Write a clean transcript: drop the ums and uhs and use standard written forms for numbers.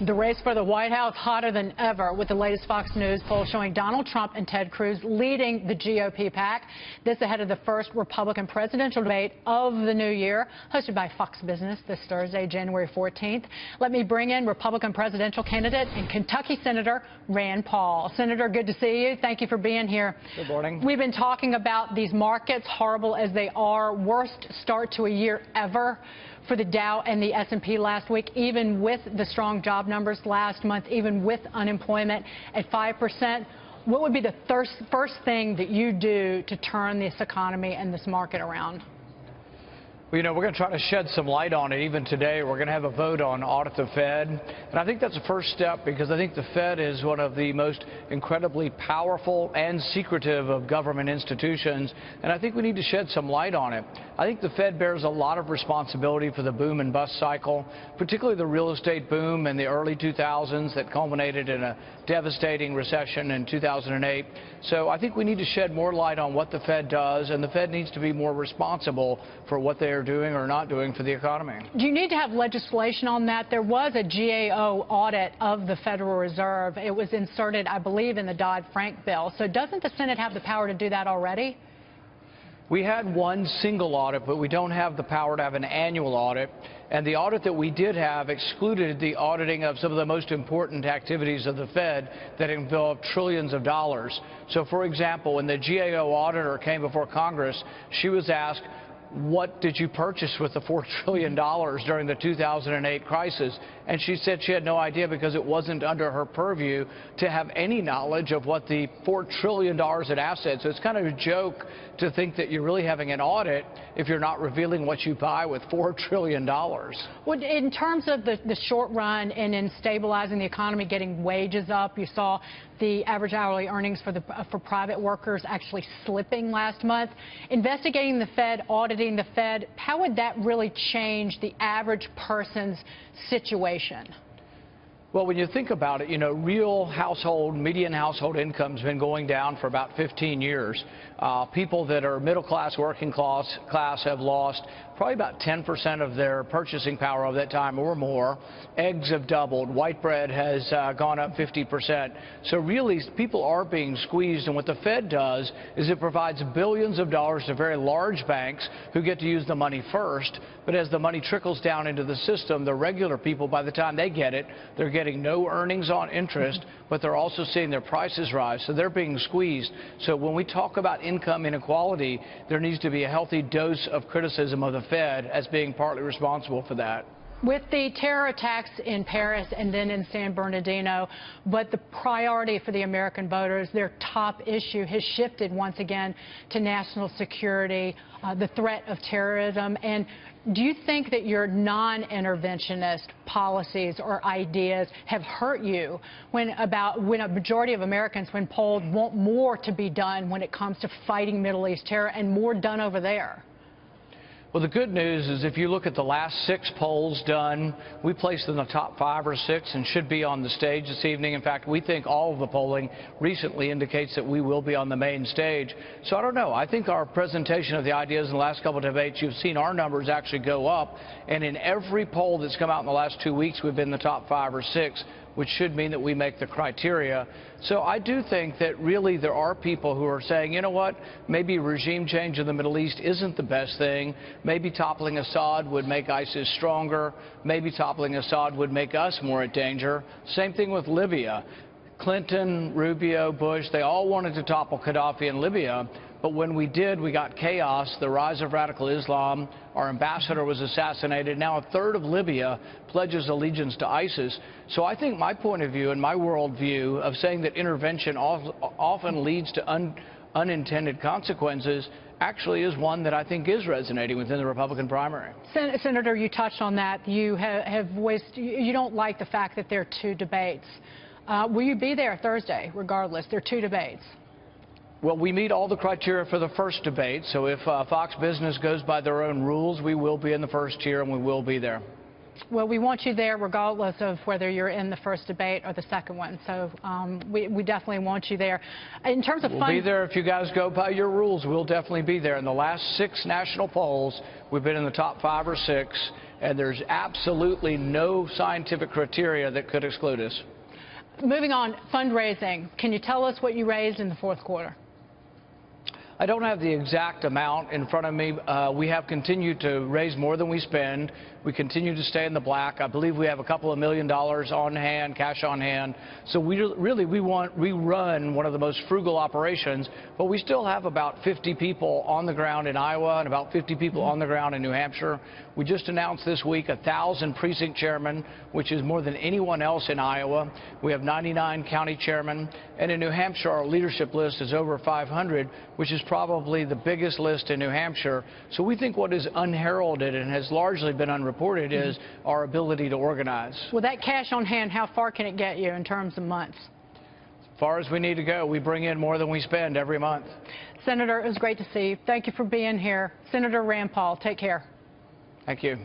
The race for the White House hotter than ever, with the latest Fox News poll showing Donald Trump and Ted Cruz leading the GOP pack. This ahead of the first Republican presidential debate of the new year, hosted by Fox Business this Thursday, January 14th. Let me bring in Republican presidential candidate and Kentucky Senator Rand Paul. Senator, good to see you. Thank you for being here. Good morning. We've been talking about these markets, horrible as they are, worst start to a year ever for the Dow and the S&P last week, even with the strong job numbers last month, even with unemployment at 5%. What would be the first thing that you do to turn this economy and this market around? Well, we're going to try to shed some light on it. Even today, we're going to have a vote on audit the Fed. And I think that's the first step, because I think the Fed is one of the most incredibly powerful and secretive of government institutions. And I think we need to shed some light on it. I think the Fed bears a lot of responsibility for the boom and bust cycle, particularly the real estate boom in the early 2000s that culminated in a devastating recession in 2008. So I think we need to shed more light on what the Fed does, and the Fed needs to be more responsible for what they are doing or not doing for the economy. Do you need to have legislation on that? There was a GAO audit of the Federal Reserve. It was inserted, I believe, in the Dodd-Frank bill. So doesn't the Senate have the power to do that already? We had one single audit, but we don't have the power to have an annual audit. And the audit that we did have excluded the auditing of some of the most important activities of the Fed that involve trillions of dollars. So, for example, when the GAO auditor came before Congress, she was asked, what did you purchase with the $4 trillion during the 2008 crisis? And she said she had no idea, because it wasn't under her purview to have any knowledge of what the $4 trillion in assets. So it's kind of a joke to think that you're really having an audit if you're not revealing what you buy with $4 trillion. Well, in terms of the short run and in stabilizing the economy, getting wages up, you saw the average hourly earnings for private workers actually slipping last month. Investigating the Fed, auditing the Fed, how would that really change the average person's situation? Well, when you think about it, real household, median household income has been going down for about 15 years. People that are middle class, working class have lost probably about 10% of their purchasing power over that time or more. Eggs have doubled. White bread has gone up 50%. So really, people are being squeezed. And what the Fed does is it provides billions of dollars to very large banks who get to use the money first. But as the money trickles down into the system, the regular people, by the time they get it, they're getting no earnings on interest, but they're also seeing their prices rise. So they're being squeezed. So when we talk about income inequality, there needs to be a healthy dose of criticism of the Fed as being partly responsible for that. With the terror attacks in Paris and then in San Bernardino, but the priority for the American voters, their top issue has shifted once again to national security, the threat of terrorism. And do you think that your non-interventionist policies or ideas have hurt you when a majority of Americans, when polled, want more to be done when it comes to fighting Middle East terror and more done over there? Well, the good news is if you look at the last 6 polls done, we placed in the top 5 or 6 and should be on the stage this evening. In fact, we think all of the polling recently indicates that we will be on the main stage. So I don't know. I think our presentation of the ideas in the last couple of debates, you've seen our numbers actually go up. And in every poll that's come out in the last 2 weeks, we've been in the top 5 or 6, which should mean that we make the criteria. So I do think that really there are people who are saying, you know what, maybe regime change in the Middle East isn't the best thing. Maybe toppling Assad would make ISIS stronger. Maybe toppling Assad would make us more at danger. Same thing with Libya. Clinton, Rubio, Bush, they all wanted to topple Gaddafi in Libya. But when we did, we got chaos, the rise of radical Islam. Our ambassador was assassinated. Now a third of Libya pledges allegiance to ISIS. So I think my point of view and my worldview of saying that intervention often leads to unintended consequences actually is one that I think is resonating within the Republican primary. Senator, you touched on that. You have voiced you don't like the fact that there are 2 debates. Will you be there Thursday, regardless? There are 2 debates. Well, we meet all the criteria for the first debate, so if Fox Business goes by their own rules, we will be in the first tier and we will be there. Well, we want you there regardless of whether you're in the first debate or the second one. So we definitely want you there. In terms of We'll be there if you guys go by your rules. We'll definitely be there. In the last 6 national polls, we've been in the top 5 or 6, and there's absolutely no scientific criteria that could exclude us. Moving on, fundraising. Can you tell us what you raised in the fourth quarter? I don't have the exact amount in front of me. We have continued to raise more than we spend. We continue to stay in the black. I believe we have a couple of $1 million on hand, cash on hand. So we run one of the most frugal operations, but we still have about 50 people on the ground in Iowa and about 50 people on the ground in New Hampshire. We just announced this week 1,000 precinct chairmen, which is more than anyone else in Iowa. We have 99 county chairmen, and in New Hampshire our leadership list is over 500, which is probably the biggest list in New Hampshire. So we think what is unheralded and has largely been unreported is our ability to organize. Well, that cash on hand, how far can it get you in terms of months? As far as we need to go, we bring in more than we spend every month. Senator, it was great to see you. Thank you for being here. Senator Rand Paul, take care. Thank you.